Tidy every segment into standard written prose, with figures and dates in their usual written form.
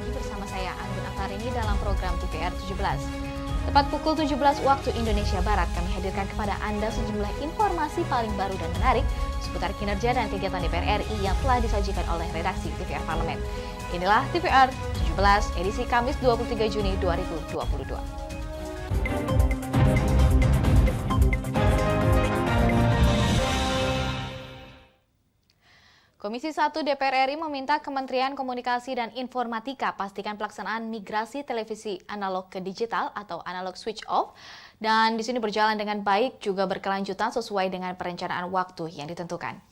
lagi bersama saya Anggun Aktarini dalam program TVR 17. Tepat pukul 17 waktu Indonesia Barat, kami hadirkan kepada Anda sejumlah informasi paling baru dan menarik seputar kinerja dan kegiatan DPR RI yang telah disajikan oleh redaksi TVR Parlemen. Inilah TVR 17 edisi Kamis 23 Juni 2022. Komisi 1 DPR RI meminta Kementerian Komunikasi dan Informatika pastikan pelaksanaan migrasi televisi analog ke digital atau analog switch off dan di sini berjalan dengan baik juga berkelanjutan sesuai dengan perencanaan waktu yang ditentukan.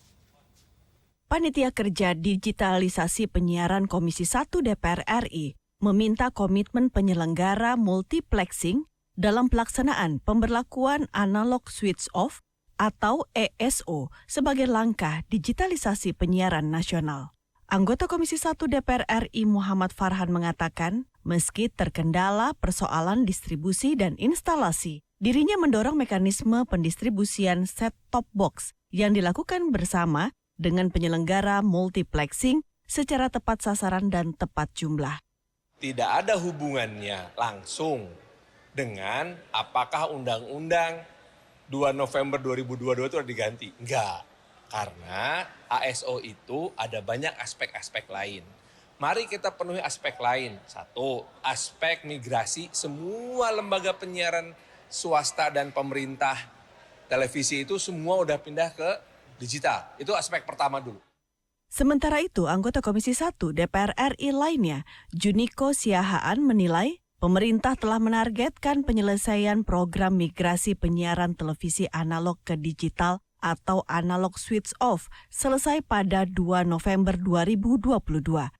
Panitia Kerja Digitalisasi Penyiaran Komisi 1 DPR RI meminta komitmen penyelenggara multiplexing dalam pelaksanaan pemberlakuan analog switch off atau ESO sebagai langkah digitalisasi penyiaran nasional. Anggota Komisi 1 DPR RI Muhammad Farhan mengatakan, meski terkendala persoalan distribusi dan instalasi, dirinya mendorong mekanisme pendistribusian set-top box yang dilakukan bersama dengan penyelenggara multiplexing secara tepat sasaran dan tepat jumlah. Tidak ada hubungannya langsung dengan apakah undang-undang 2 November 2022 itu diganti. Enggak, karena ASO itu ada banyak aspek-aspek lain. Mari kita penuhi aspek lain. Satu, aspek migrasi semua lembaga penyiaran swasta dan pemerintah televisi itu semua udah pindah ke digital. Itu aspek pertama dulu. Sementara itu, anggota Komisi 1 DPR RI lainnya, Juniko Siahaan menilai pemerintah telah menargetkan penyelesaian program migrasi penyiaran televisi analog ke digital atau analog switch off selesai pada 2 November 2022.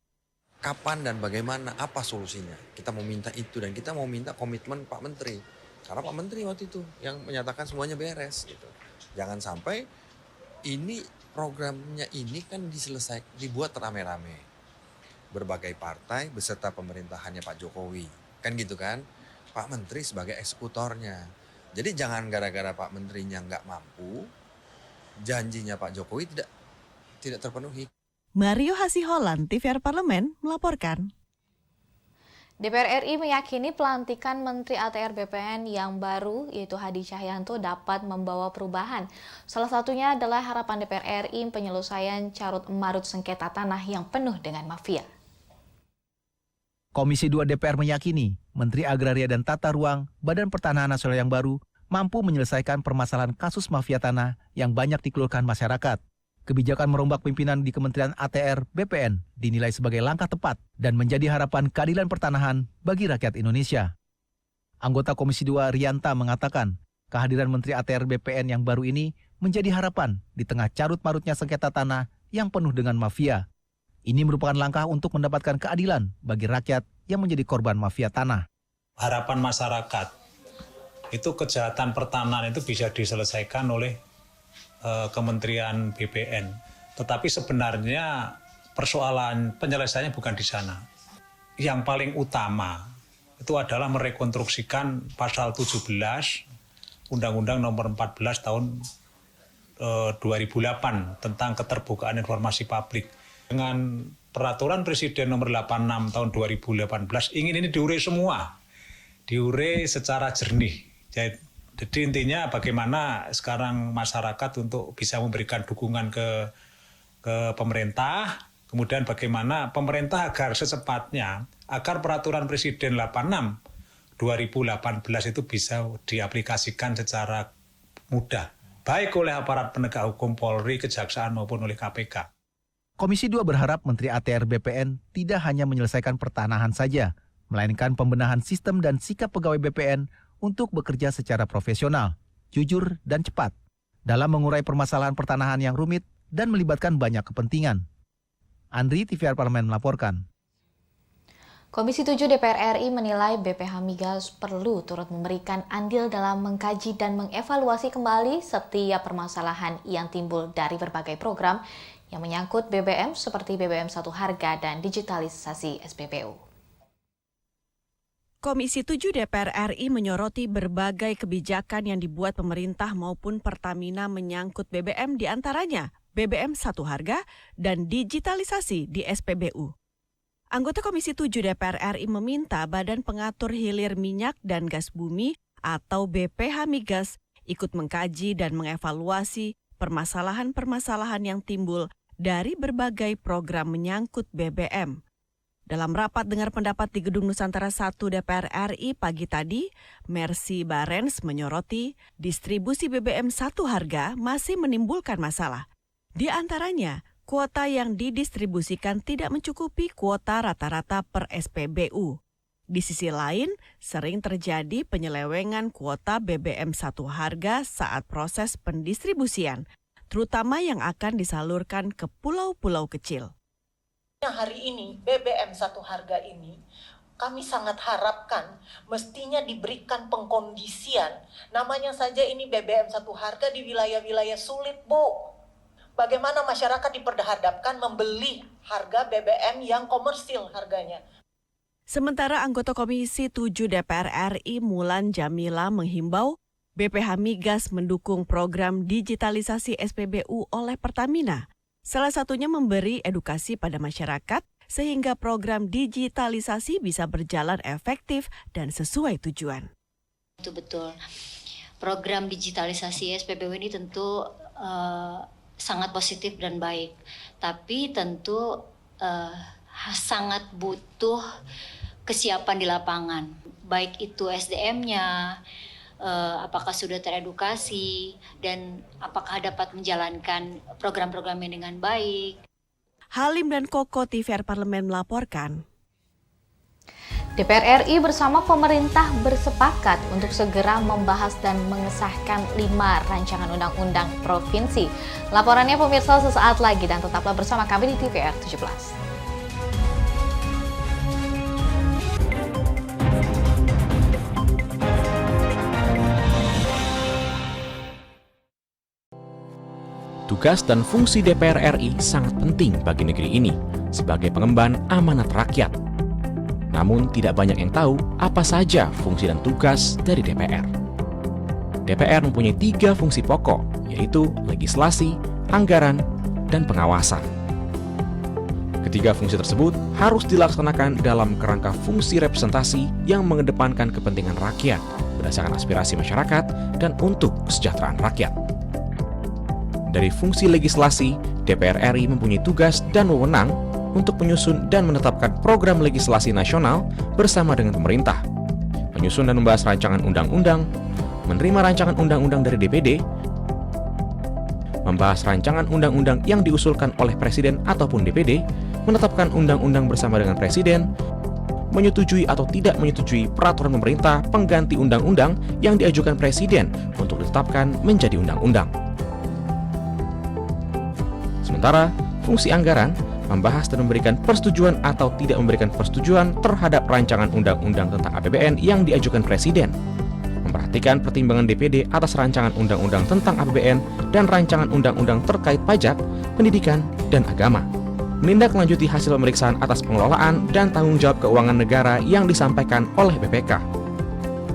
Kapan dan bagaimana, apa solusinya? Kita mau minta itu dan kita mau minta komitmen Pak Menteri. Karena Pak Menteri waktu itu yang menyatakan semuanya beres. Gitu. Jangan sampai ini programnya ini kan dibuat rame-rame. Berbagai partai beserta pemerintahannya Pak Jokowi. Kan gitu kan, Pak Menteri sebagai eksekutornya. Jadi jangan gara-gara Pak Menterinya nggak mampu, janjinya Pak Jokowi tidak terpenuhi. Mario Hasiholan, TVR Parlemen, melaporkan. DPR RI meyakini pelantikan Menteri ATR BPN yang baru, yaitu Hadi Cahyanto, dapat membawa perubahan. Salah satunya adalah harapan DPR RI penyelesaian carut-marut sengketa tanah yang penuh dengan mafia. Komisi 2 DPR meyakini Menteri Agraria dan Tata Ruang Badan Pertanahan Nasional yang baru mampu menyelesaikan permasalahan kasus mafia tanah yang banyak dikeluhkan masyarakat. Kebijakan merombak pimpinan di Kementerian ATR BPN dinilai sebagai langkah tepat dan menjadi harapan keadilan pertanahan bagi rakyat Indonesia. Anggota Komisi 2 Rianta mengatakan kehadiran Menteri ATR BPN yang baru ini menjadi harapan di tengah carut-marutnya sengketa tanah yang penuh dengan mafia. Ini merupakan langkah untuk mendapatkan keadilan bagi rakyat yang menjadi korban mafia tanah. Harapan masyarakat itu kejahatan pertanahan itu bisa diselesaikan oleh Kementerian BPN. Tetapi sebenarnya persoalan penyelesaiannya bukan di sana. Yang paling utama itu adalah merekonstruksikan pasal 17 Undang-Undang Nomor 14 tahun 2008 tentang keterbukaan informasi publik. Dengan Peraturan Presiden Nomor 86 tahun 2018 ingin ini diurai semua, diurai secara jernih. Jadi intinya bagaimana sekarang masyarakat untuk bisa memberikan dukungan ke pemerintah, kemudian bagaimana pemerintah agar secepatnya, agar Peraturan Presiden 86 2018 itu bisa diaplikasikan secara mudah, baik oleh aparat penegak hukum Polri, Kejaksaan maupun oleh KPK. Komisi 2 berharap Menteri ATR BPN tidak hanya menyelesaikan pertanahan saja, melainkan pembenahan sistem dan sikap pegawai BPN untuk bekerja secara profesional, jujur, dan cepat dalam mengurai permasalahan pertanahan yang rumit dan melibatkan banyak kepentingan. Andri, TVR Parlemen melaporkan. Komisi 7 DPR RI menilai BPH Migas perlu turut memberikan andil dalam mengkaji dan mengevaluasi kembali setiap permasalahan yang timbul dari berbagai program yang menyangkut BBM seperti BBM Satu Harga dan digitalisasi SPBU. Komisi 7 DPR RI menyoroti berbagai kebijakan yang dibuat pemerintah maupun Pertamina menyangkut BBM, diantaranya BBM Satu Harga dan digitalisasi di SPBU. Anggota Komisi 7 DPR RI meminta Badan Pengatur Hilir Minyak dan Gas Bumi atau BPH Migas ikut mengkaji dan mengevaluasi permasalahan-permasalahan yang timbul dari berbagai program menyangkut BBM. Dalam rapat dengar pendapat di Gedung Nusantara 1 DPR RI pagi tadi, Mercy Barens menyoroti distribusi BBM satu harga masih menimbulkan masalah. Di antaranya, kuota yang didistribusikan tidak mencukupi kuota rata-rata per SPBU. Di sisi lain, sering terjadi penyelewengan kuota BBM satu harga saat proses pendistribusian, terutama yang akan disalurkan ke pulau-pulau kecil. Hari ini BBM satu harga ini kami sangat harapkan mestinya diberikan pengkondisian. Namanya saja ini BBM satu harga di wilayah-wilayah sulit, Bu. Bagaimana masyarakat diperhadapkan membeli harga BBM yang komersil harganya. Sementara anggota Komisi 7 DPR RI Mulan Jamila menghimbau BPH Migas mendukung program digitalisasi SPBU oleh Pertamina. Salah satunya memberi edukasi pada masyarakat sehingga program digitalisasi bisa berjalan efektif dan sesuai tujuan. Itu betul. Program digitalisasi SPBU ini tentu sangat positif dan baik, tapi tentu sangat butuh kesiapan di lapangan, baik itu SDM-nya, apakah sudah teredukasi, dan apakah dapat menjalankan program-programnya dengan baik. Halim dan Koko TVR Parlemen melaporkan. DPR RI bersama pemerintah bersepakat untuk segera membahas dan mengesahkan 5 rancangan undang-undang provinsi. Laporannya pemirsa sesaat lagi dan tetaplah bersama kami di TVR 17. Tugas dan fungsi DPR RI sangat penting bagi negeri ini sebagai pengemban amanat rakyat. Namun tidak banyak yang tahu apa saja fungsi dan tugas dari DPR. DPR mempunyai 3 fungsi pokok, yaitu legislasi, anggaran, dan pengawasan. Ketiga fungsi tersebut harus dilaksanakan dalam kerangka fungsi representasi yang mengedepankan kepentingan rakyat berdasarkan aspirasi masyarakat dan untuk kesejahteraan rakyat. Dari fungsi legislasi, DPR RI mempunyai tugas dan wewenang untuk menyusun dan menetapkan program legislasi nasional bersama dengan pemerintah, menyusun dan membahas rancangan undang-undang, menerima rancangan undang-undang dari DPD, membahas rancangan undang-undang yang diusulkan oleh Presiden ataupun DPD, menetapkan undang-undang bersama dengan Presiden, menyetujui atau tidak menyetujui peraturan pemerintah pengganti undang-undang yang diajukan Presiden untuk ditetapkan menjadi undang-undang. Sementara, fungsi anggaran membahas dan memberikan persetujuan atau tidak memberikan persetujuan terhadap rancangan undang-undang tentang APBN yang diajukan Presiden, memperhatikan pertimbangan DPD atas rancangan undang-undang tentang APBN dan rancangan undang-undang terkait pajak, pendidikan, dan agama, menindaklanjuti hasil pemeriksaan atas pengelolaan dan tanggung jawab keuangan negara yang disampaikan oleh BPK,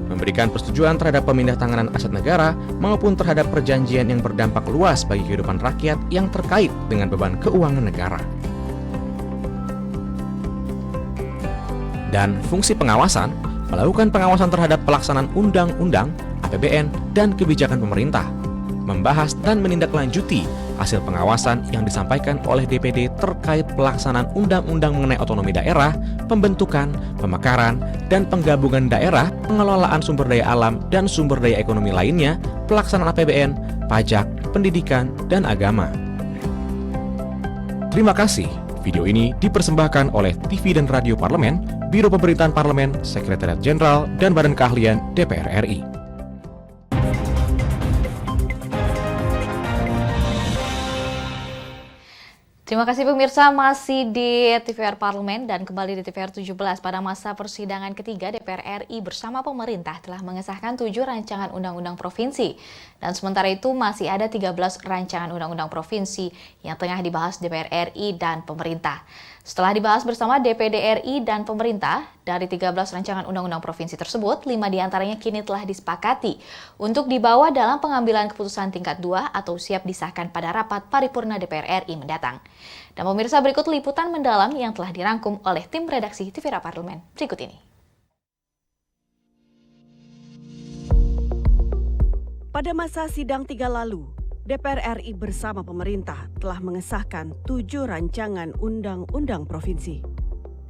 memberikan persetujuan terhadap pemindah tanganan aset negara maupun terhadap perjanjian yang berdampak luas bagi kehidupan rakyat yang terkait dengan beban keuangan negara. Dan fungsi pengawasan, melakukan pengawasan terhadap pelaksanaan undang-undang, APBN, dan kebijakan pemerintah, membahas dan menindaklanjuti hasil pengawasan yang disampaikan oleh DPD terkait pelaksanaan undang-undang mengenai otonomi daerah, pembentukan, pemekaran, dan penggabungan daerah, pengelolaan sumber daya alam dan sumber daya ekonomi lainnya, pelaksanaan APBN, pajak, pendidikan, dan agama. Terima kasih. Video ini dipersembahkan oleh TV dan Radio Parlemen, Biro Pemerintahan Parlemen, Sekretariat Jenderal, dan Badan Keahlian DPR RI. Terima kasih pemirsa, masih di TVR Parlemen dan kembali di TVR 17 pada masa persidangan ketiga DPR RI bersama pemerintah telah mengesahkan 7 rancangan undang-undang provinsi. Dan sementara itu masih ada 13 rancangan undang-undang provinsi yang tengah dibahas DPR RI dan pemerintah. Setelah dibahas bersama DPD RI dan pemerintah, dari 13 rancangan undang-undang provinsi tersebut, 5 diantaranya kini telah disepakati untuk dibawa dalam pengambilan keputusan tingkat 2 atau siap disahkan pada rapat paripurna DPR RI mendatang. Dan pemirsa, berikut liputan mendalam yang telah dirangkum oleh tim redaksi TVRA Parlemen. Berikut ini. Pada masa sidang 3 lalu, DPR RI bersama pemerintah telah mengesahkan 7 rancangan undang-undang provinsi.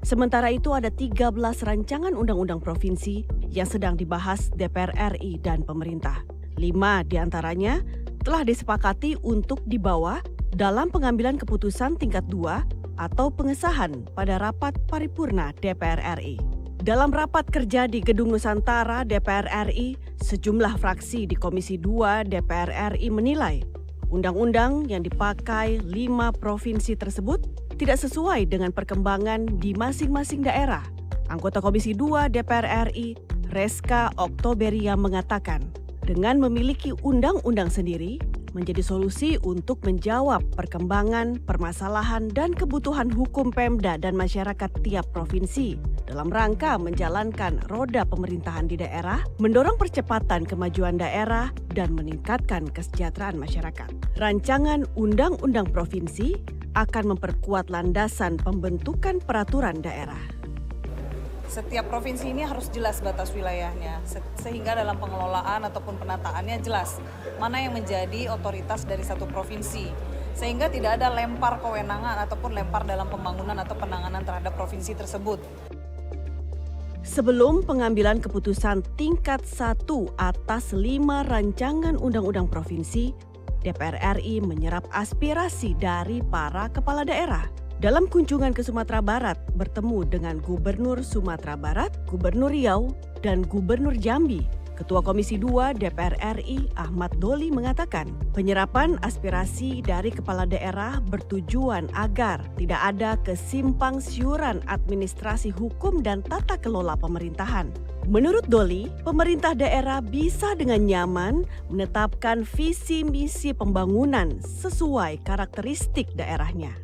Sementara itu ada 13 rancangan undang-undang provinsi yang sedang dibahas DPR RI dan pemerintah. 5 diantaranya telah disepakati untuk dibawa dalam pengambilan keputusan tingkat 2 atau pengesahan pada rapat paripurna DPR RI. Dalam rapat kerja di Gedung Nusantara DPR RI, sejumlah fraksi di Komisi 2 DPR RI menilai undang-undang yang dipakai 5 provinsi tersebut tidak sesuai dengan perkembangan di masing-masing daerah. Anggota Komisi 2 DPR RI, Reska Oktoberia mengatakan, dengan memiliki undang-undang sendiri menjadi solusi untuk menjawab perkembangan, permasalahan, dan kebutuhan hukum Pemda dan masyarakat tiap provinsi dalam rangka menjalankan roda pemerintahan di daerah, mendorong percepatan kemajuan daerah, dan meningkatkan kesejahteraan masyarakat. Rancangan Undang-Undang Provinsi akan memperkuat landasan pembentukan peraturan daerah. Setiap provinsi ini harus jelas batas wilayahnya, sehingga dalam pengelolaan ataupun penataannya jelas mana yang menjadi otoritas dari satu provinsi, sehingga tidak ada lempar kewenangan ataupun lempar dalam pembangunan atau penanganan terhadap provinsi tersebut. Sebelum pengambilan keputusan tingkat 1 atas 5 rancangan undang-undang provinsi, DPR RI menyerap aspirasi dari para kepala daerah. Dalam kunjungan ke Sumatera Barat, bertemu dengan Gubernur Sumatera Barat, Gubernur Riau, dan Gubernur Jambi, Ketua Komisi 2 DPR RI Ahmad Doli mengatakan, penyerapan aspirasi dari kepala daerah bertujuan agar tidak ada kesimpang siuran administrasi hukum dan tata kelola pemerintahan. Menurut Doli, pemerintah daerah bisa dengan nyaman menetapkan visi misi pembangunan sesuai karakteristik daerahnya.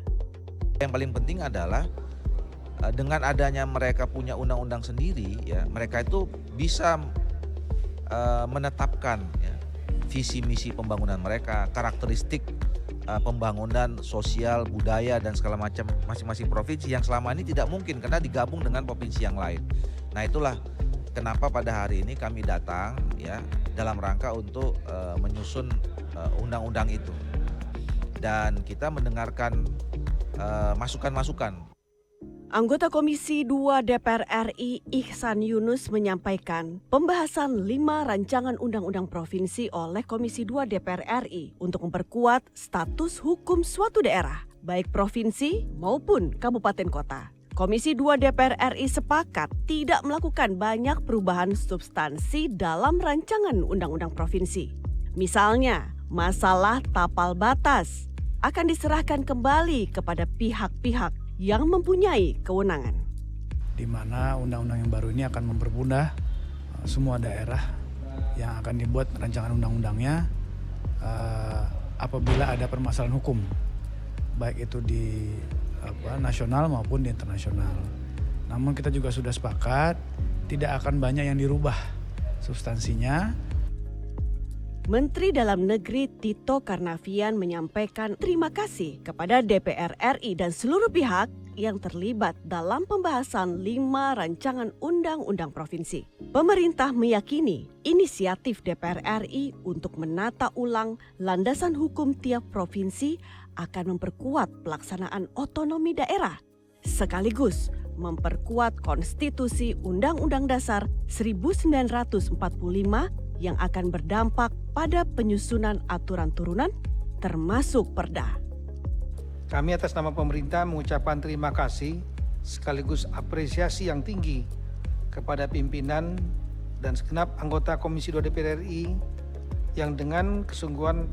Yang paling penting adalah dengan adanya mereka punya undang-undang sendiri, ya, mereka itu bisa menetapkan ya, visi misi pembangunan mereka, karakteristik pembangunan sosial, budaya, dan segala macam masing-masing provinsi yang selama ini tidak mungkin karena digabung dengan provinsi yang lain. Nah, itulah kenapa pada hari ini kami datang ya dalam rangka untuk menyusun undang-undang itu, dan kita mendengarkan masukan-masukan. Anggota Komisi 2 DPR RI Ihsan Yunus menyampaikan pembahasan 5 rancangan undang-undang provinsi oleh Komisi 2 DPR RI untuk memperkuat status hukum suatu daerah, baik provinsi maupun kabupaten kota. Komisi 2 DPR RI sepakat tidak melakukan banyak perubahan substansi dalam rancangan undang-undang provinsi. Misalnya, masalah tapal batas akan diserahkan kembali kepada pihak-pihak yang mempunyai kewenangan. Di mana undang-undang yang baru ini akan mempermudah semua daerah yang akan dibuat rancangan undang-undangnya apabila ada permasalahan hukum, baik itu di nasional maupun di internasional. Namun kita juga sudah sepakat tidak akan banyak yang dirubah substansinya. Menteri Dalam Negeri Tito Karnavian menyampaikan terima kasih kepada DPR RI dan seluruh pihak yang terlibat dalam pembahasan 5 rancangan undang-undang provinsi. Pemerintah meyakini inisiatif DPR RI untuk menata ulang landasan hukum tiap provinsi akan memperkuat pelaksanaan otonomi daerah, sekaligus memperkuat konstitusi Undang-Undang Dasar 1945 yang akan berdampak pada penyusunan aturan turunan termasuk Perda. Kami atas nama pemerintah mengucapkan terima kasih sekaligus apresiasi yang tinggi kepada pimpinan dan segenap anggota Komisi 2 DPR RI yang dengan kesungguhan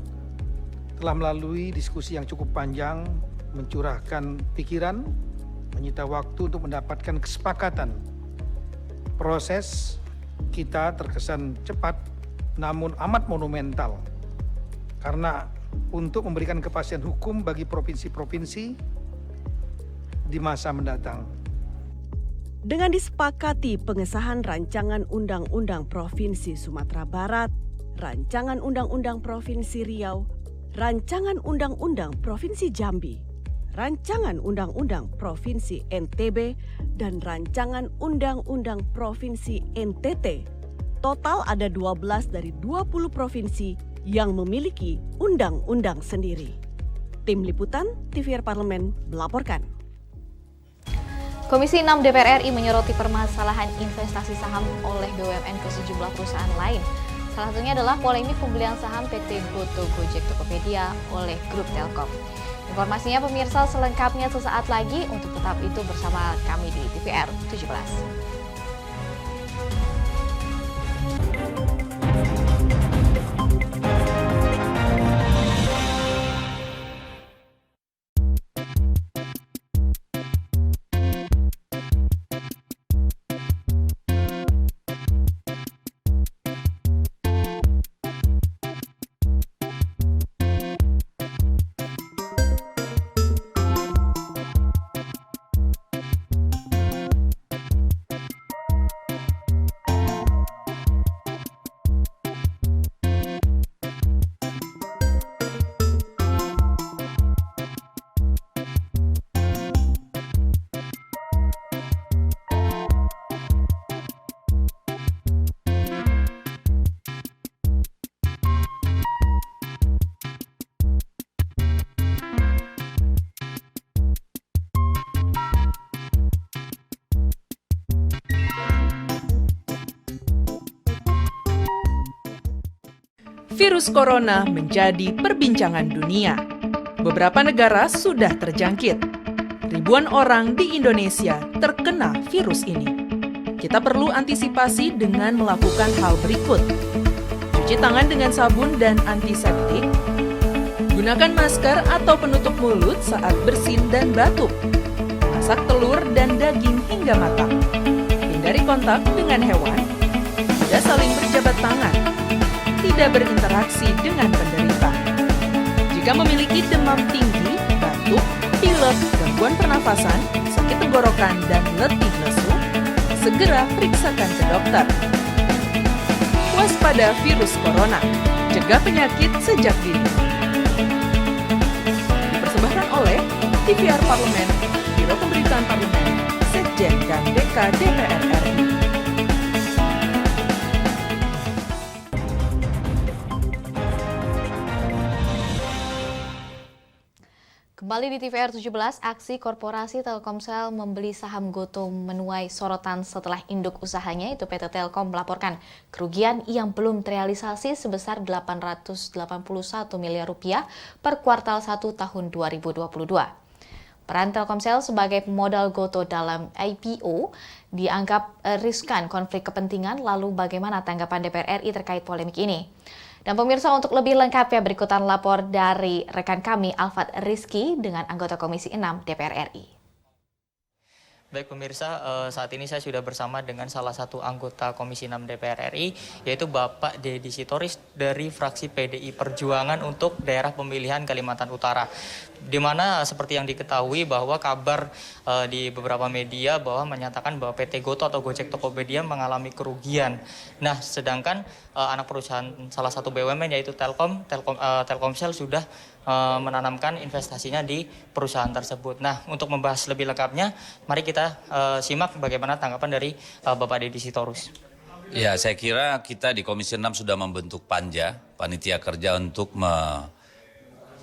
telah melalui diskusi yang cukup panjang, mencurahkan pikiran, menyita waktu untuk mendapatkan kesepakatan. Proses kita terkesan cepat namun amat monumental karena untuk memberikan kepastian hukum bagi provinsi-provinsi di masa mendatang. Dengan disepakati pengesahan Rancangan Undang-Undang Provinsi Sumatera Barat, Rancangan Undang-Undang Provinsi Riau, Rancangan Undang-Undang Provinsi Jambi, Rancangan Undang-Undang Provinsi NTB, dan Rancangan Undang-Undang Provinsi NTT. Total ada 12 dari 20 provinsi yang memiliki undang-undang sendiri. Tim Liputan TVR Parlemen melaporkan. Komisi 6 DPR RI menyoroti permasalahan investasi saham oleh BUMN ke sejumlah perusahaan lain. Salah satunya adalah polemik pembelian saham PT Goto Gojek Tokopedia oleh Grup Telkom. Informasinya pemirsa selengkapnya sesaat lagi, untuk tetap itu bersama kami di TVR 17. Virus corona menjadi perbincangan dunia. Beberapa negara sudah terjangkit. Ribuan orang di Indonesia terkena virus ini. Kita perlu antisipasi dengan melakukan hal berikut. Cuci tangan dengan sabun dan antiseptik. Gunakan masker atau penutup mulut saat bersin dan batuk. Masak telur dan daging hingga matang. Hindari kontak dengan hewan. Tidak saling berjabat tangan. Tidak berinteraksi dengan penderita. Jika memiliki demam tinggi, batuk, pilek, gangguan pernafasan, sakit tenggorokan, dan letih lesu, segera periksakan ke dokter. Waspada virus corona, cegah penyakit sejak dini. Dipersembahkan oleh TVR Parlemen, Biro Pemberitaan Parlemen, Sekjen dan DK DPR RI. Kembali di TVR 17, aksi korporasi Telkomsel membeli saham Goto menuai sorotan setelah induk usahanya itu PT Telkom melaporkan kerugian yang belum terrealisasi sebesar 881 miliar rupiah per kuartal 1 tahun 2022. Peran Telkomsel sebagai pemodal Goto dalam IPO dianggap riskan konflik kepentingan, lalu bagaimana tanggapan DPR RI terkait polemik ini? Dan pemirsa, untuk lebih lengkapnya berikutan lapor dari rekan kami Alfat Rizky dengan anggota Komisi 6 DPR RI. Baik pemirsa, saat ini saya sudah bersama dengan salah satu anggota Komisi 6 DPR RI, yaitu Bapak Deddy Sitorus dari fraksi PDI Perjuangan untuk daerah pemilihan Kalimantan Utara. Di mana seperti yang diketahui bahwa kabar di beberapa media bahwa menyatakan bahwa PT Goto atau Gojek Tokopedia mengalami kerugian. Nah, sedangkan anak perusahaan salah satu BUMN yaitu Telkomsel sudah menanamkan investasinya di perusahaan tersebut. Nah, untuk membahas lebih lengkapnya, mari kita simak bagaimana tanggapan dari Bapak Deddy Sitorus. Ya, saya kira kita di Komisi 6 sudah membentuk panitia kerja untuk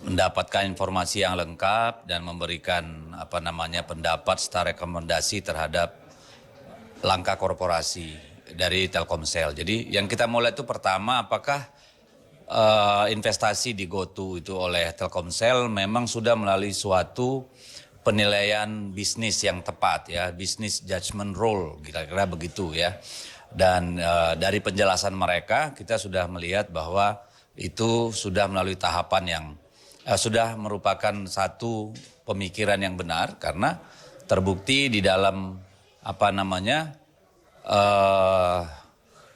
mendapatkan informasi yang lengkap dan memberikan pendapat serta rekomendasi terhadap langkah korporasi dari Telkomsel. Jadi yang kita mulai itu pertama, apakah investasi di Goto itu oleh Telkomsel memang sudah melalui suatu penilaian bisnis yang tepat ya, bisnis judgment rule kira-kira begitu ya. Dan dari penjelasan mereka kita sudah melihat bahwa itu sudah melalui tahapan yang sudah merupakan satu pemikiran yang benar, karena terbukti di dalam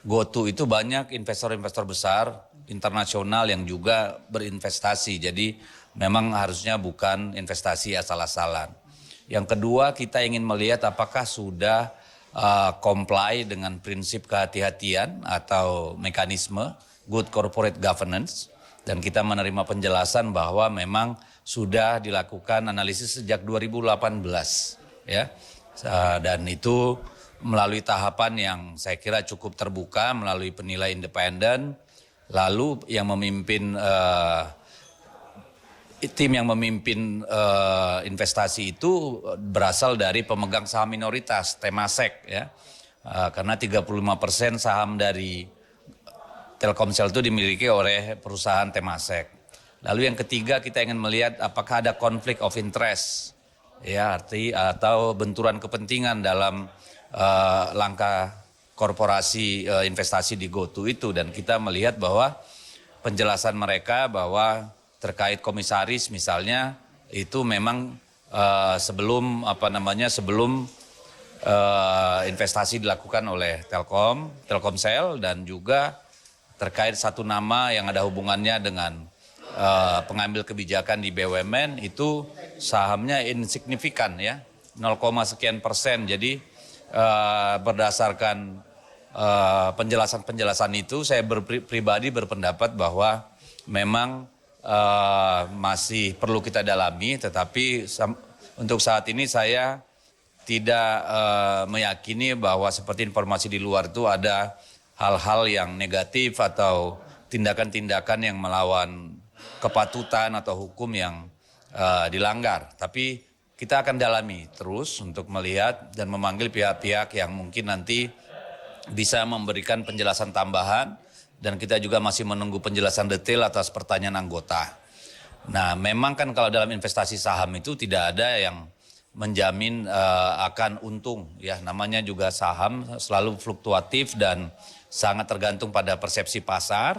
Goto itu banyak investor-investor besar internasional yang juga berinvestasi. Jadi memang harusnya bukan investasi asal-asalan. Yang kedua, kita ingin melihat apakah sudah comply dengan prinsip kehati-hatian atau mekanisme good corporate governance. Dan kita menerima penjelasan bahwa memang sudah dilakukan analisis sejak 2018. Ya. Dan itu melalui tahapan yang saya kira cukup terbuka, melalui penilai independen. Lalu yang memimpin tim yang memimpin investasi itu berasal dari pemegang saham minoritas Temasek, ya, karena 35% saham dari Telkomsel itu dimiliki oleh perusahaan Temasek. Lalu yang ketiga, kita ingin melihat apakah ada konflik of interest, ya, atau benturan kepentingan dalam langkah korporasi investasi di GoTo itu. Dan kita melihat bahwa penjelasan mereka bahwa terkait komisaris misalnya itu memang sebelum investasi dilakukan oleh Telkomsel, dan juga terkait satu nama yang ada hubungannya dengan pengambil kebijakan di BUMN itu sahamnya insignifikan, ya, 0, sekian persen. Jadi berdasarkan penjelasan itu, saya pribadi berpendapat bahwa memang masih perlu kita dalami, tetapi untuk saat ini saya tidak meyakini bahwa seperti informasi di luar itu ada hal-hal yang negatif atau tindakan-tindakan yang melawan kepatutan atau hukum yang dilanggar. Tapi kita akan dalami terus untuk melihat dan memanggil pihak-pihak yang mungkin nanti bisa memberikan penjelasan tambahan, dan kita juga masih menunggu penjelasan detail atas pertanyaan anggota. Nah, memang kan kalau dalam investasi saham itu tidak ada yang menjamin akan untung, ya, namanya juga saham selalu fluktuatif dan sangat tergantung pada persepsi pasar,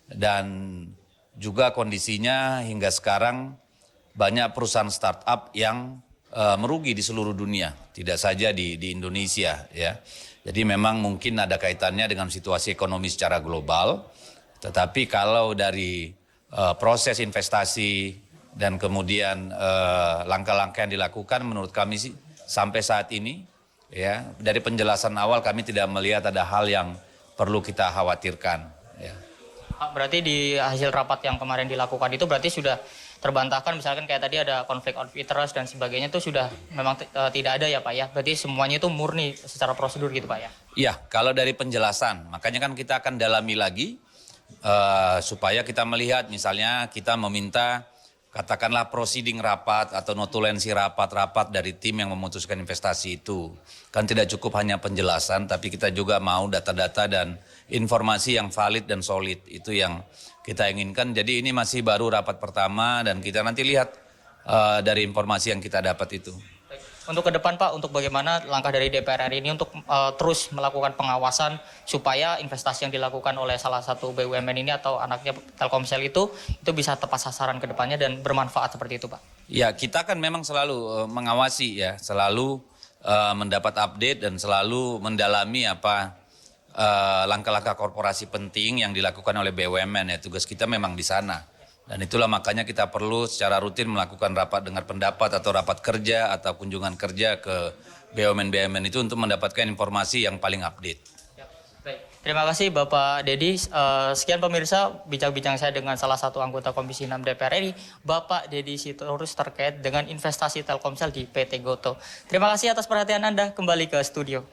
dan juga kondisinya hingga sekarang banyak perusahaan startup yang merugi di seluruh dunia, tidak saja di Indonesia, ya. Jadi memang mungkin ada kaitannya dengan situasi ekonomi secara global, tetapi kalau dari proses investasi dan kemudian langkah-langkah yang dilakukan, menurut kami sih sampai saat ini, ya, dari penjelasan awal kami tidak melihat ada hal yang perlu kita khawatirkan, ya. Berarti di hasil rapat yang kemarin dilakukan itu berarti sudah terbantahkan, misalkan kayak tadi ada konflik of interest dan sebagainya, itu sudah memang tidak ada ya Pak, ya? Berarti semuanya itu murni secara prosedur gitu Pak, ya? Iya, kalau dari penjelasan, makanya kan kita akan dalami lagi supaya kita melihat, misalnya kita meminta katakanlah proceeding rapat atau notulensi rapat dari tim yang memutuskan investasi itu. Kan tidak cukup hanya penjelasan, tapi kita juga mau data-data dan informasi yang valid dan solid. Itu yang kita inginkan. Jadi ini masih baru rapat pertama, dan kita nanti lihat dari informasi yang kita dapat itu. Untuk ke depan Pak, untuk bagaimana langkah dari DPR RI ini untuk terus melakukan pengawasan supaya investasi yang dilakukan oleh salah satu BUMN ini atau anaknya Telkomsel itu bisa tepat sasaran ke depannya dan bermanfaat seperti itu Pak? Ya, kita kan memang selalu mengawasi, ya, selalu mendapat update dan selalu mendalami apa langkah-langkah korporasi penting yang dilakukan oleh BUMN, ya. Tugas kita memang di sana. Dan itulah makanya kita perlu secara rutin melakukan rapat dengar pendapat atau rapat kerja atau kunjungan kerja ke BUMN-BUMN itu untuk mendapatkan informasi yang paling update. Ya, baik. Terima kasih Bapak Dedi. Sekian pemirsa bincang-bincang saya dengan salah satu anggota Komisi 6 DPR RI, Bapak Dedi Sitorus, terkait dengan investasi Telkomsel di PT GoTo. Terima kasih atas perhatian Anda. Kembali ke studio.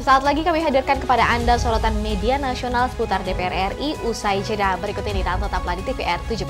Saat lagi kami hadirkan kepada Anda sorotan media nasional seputar DPR RI usai jeda berikut ini, dan tetaplah di TVR 17.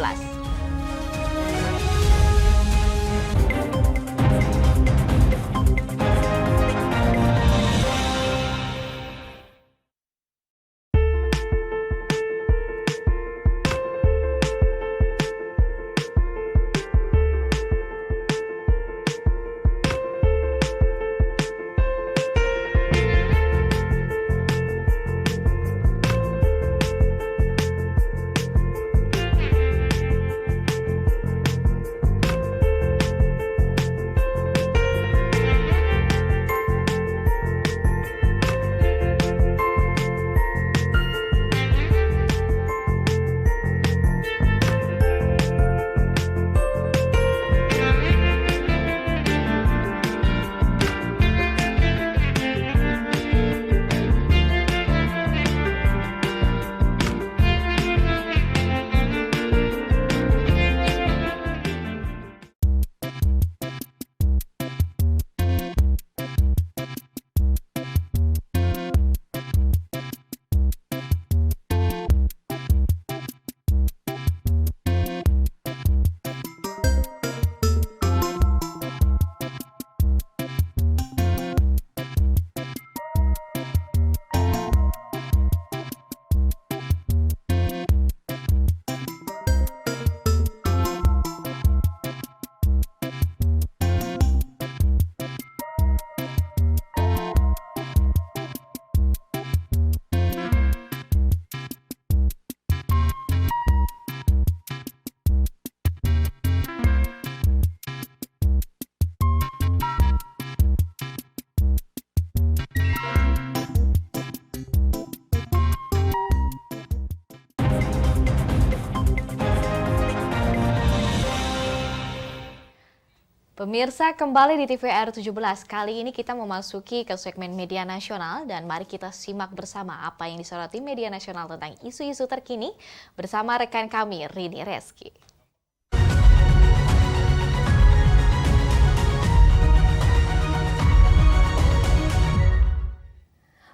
Pemirsa, kembali di TVR 17. Kali ini kita memasuki ke segmen media nasional dan mari kita simak bersama apa yang disoroti media nasional tentang isu-isu terkini bersama rekan kami Rini Reski.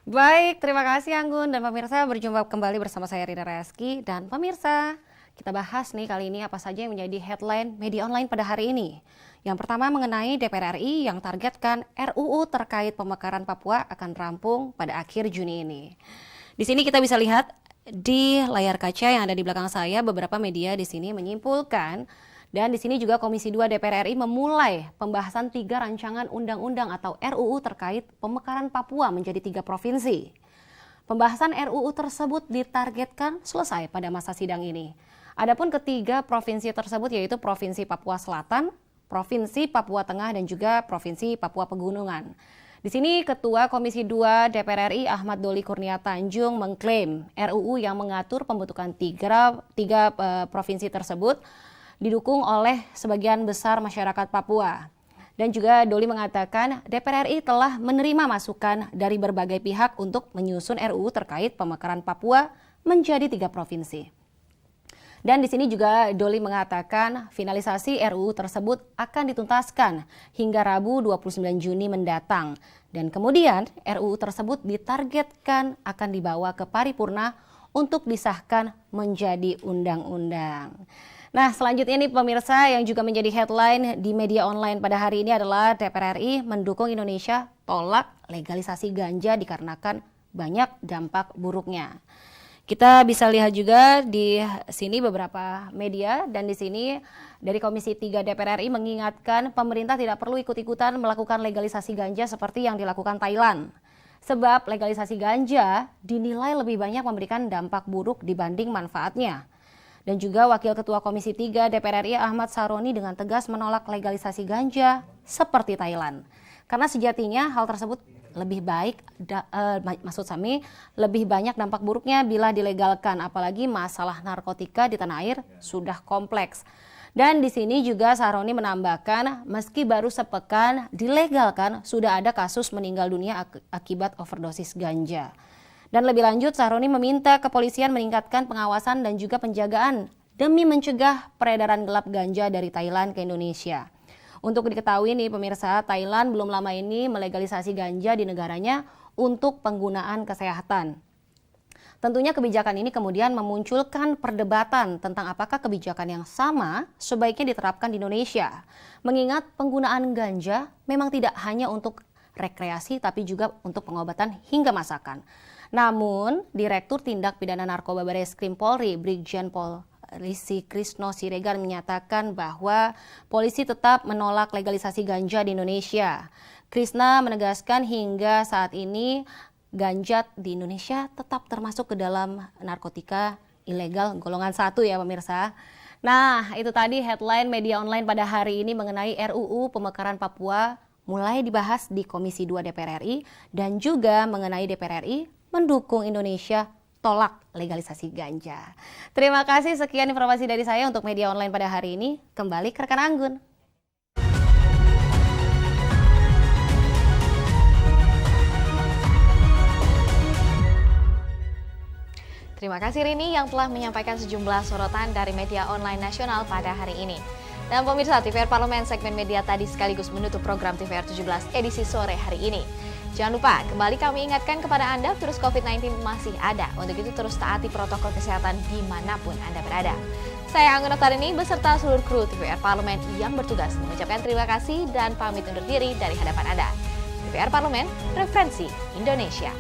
Baik, terima kasih Anggun dan pemirsa, berjumpa kembali bersama saya Rini Reski. Dan pemirsa, kita bahas nih kali ini apa saja yang menjadi headline media online pada hari ini. Yang pertama mengenai DPR RI yang targetkan RUU terkait pemekaran Papua akan rampung pada akhir Juni ini. Di sini kita bisa lihat di layar kaca yang ada di belakang saya beberapa media di sini menyimpulkan, dan di sini juga Komisi 2 DPR RI memulai pembahasan 3 rancangan undang-undang atau RUU terkait pemekaran Papua menjadi 3 provinsi. Pembahasan RUU tersebut ditargetkan selesai pada masa sidang ini. Adapun ketiga provinsi tersebut yaitu Provinsi Papua Selatan, Provinsi Papua Tengah, dan juga Provinsi Papua Pegunungan. Di sini Ketua Komisi 2 DPR RI Ahmad Doli Kurnia Tanjung mengklaim RUU yang mengatur pembentukan tiga provinsi tersebut didukung oleh sebagian besar masyarakat Papua. Dan juga Doli mengatakan DPR RI telah menerima masukan dari berbagai pihak untuk menyusun RUU terkait pemekaran Papua menjadi 3 provinsi. Dan di sini juga Doli mengatakan finalisasi RUU tersebut akan dituntaskan hingga Rabu 29 Juni mendatang. Dan kemudian RUU tersebut ditargetkan akan dibawa ke paripurna untuk disahkan menjadi undang-undang. Nah, selanjutnya nih pemirsa yang juga menjadi headline di media online pada hari ini adalah DPR RI mendukung Indonesia tolak legalisasi ganja dikarenakan banyak dampak buruknya. Kita bisa lihat juga di sini beberapa media, dan di sini dari Komisi 3 DPR RI mengingatkan pemerintah tidak perlu ikut-ikutan melakukan legalisasi ganja seperti yang dilakukan Thailand. Sebab legalisasi ganja dinilai lebih banyak memberikan dampak buruk dibanding manfaatnya. Dan juga Wakil Ketua Komisi 3 DPR RI Ahmad Saroni dengan tegas menolak legalisasi ganja seperti Thailand. Karena sejatinya hal tersebut lebih baik, lebih banyak dampak buruknya bila dilegalkan, apalagi masalah narkotika di tanah air sudah kompleks. Dan di sini juga Saroni menambahkan, meski baru sepekan dilegalkan, sudah ada kasus meninggal dunia akibat overdosis ganja. Dan lebih lanjut, Saroni meminta kepolisian meningkatkan pengawasan dan juga penjagaan demi mencegah peredaran gelap ganja dari Thailand ke Indonesia. Untuk diketahui nih pemirsa, Thailand belum lama ini melegalisasi ganja di negaranya untuk penggunaan kesehatan. Tentunya kebijakan ini kemudian memunculkan perdebatan tentang apakah kebijakan yang sama sebaiknya diterapkan di Indonesia. Mengingat penggunaan ganja memang tidak hanya untuk rekreasi tapi juga untuk pengobatan hingga masakan. Namun, Direktur Tindak Pidana Narkoba Bareskrim Polri, Brigjen Polisi Krisno Siregar menyatakan bahwa polisi tetap menolak legalisasi ganja di Indonesia. Krisna menegaskan hingga saat ini ganja di Indonesia tetap termasuk ke dalam narkotika ilegal golongan 1 ya pemirsa. Nah, itu tadi headline media online pada hari ini mengenai RUU Pemekaran Papua mulai dibahas di Komisi 2 DPR RI dan juga mengenai DPR RI mendukung Indonesia tolak legalisasi ganja. Terima kasih, sekian informasi dari saya untuk media online pada hari ini. Kembali ke rekan Anggun. Terima kasih Rini yang telah menyampaikan sejumlah sorotan dari media online nasional pada hari ini. Dan pemirsa, TVR Parlemen segmen media tadi sekaligus menutup program TVR 17 edisi sore hari ini. Jangan lupa, kembali kami ingatkan kepada Anda, virus COVID-19 masih ada. Untuk itu terus taati protokol kesehatan dimanapun Anda berada. Saya Anggun Oktarini beserta seluruh kru TVR Parlemen yang bertugas mengucapkan terima kasih dan pamit undur diri dari hadapan Anda. TVR Parlemen, referensi Indonesia.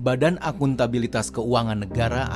Badan Akuntabilitas Keuangan Negara